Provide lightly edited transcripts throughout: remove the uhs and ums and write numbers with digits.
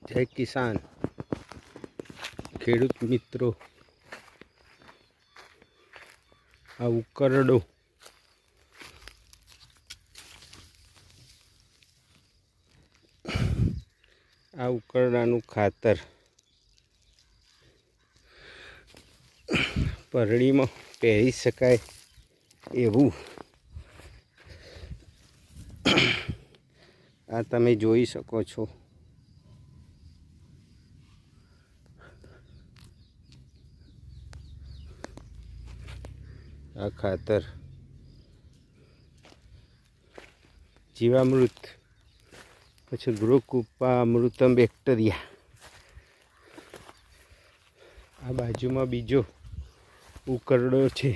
જય કિસાન ખેડૂત મિત્રો, આ ઉકરડો આ ઉકરડાનું ખાતર પરણીમાં પહેરી શકાય એવું આ તમે જોઈ શકો છો. આ ખાતર જીવામૃત, પછી ગૃહકુપ્પા અમૃતમ બેક્ટેરિયા. આ બાજુમાં બીજો ઉકરડો છે.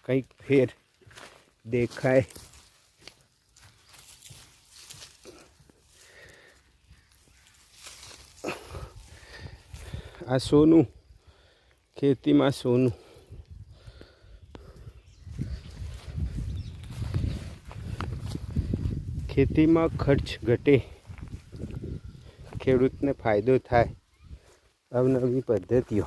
કંઈક ફેર દેખાય. આ સોનું, ખેતીમાં સોનું. ખેતીમાં ખર્ચ ઘટે, ખેડૂતને ફાયદો થાય. અવનવી પદ્ધતિઓ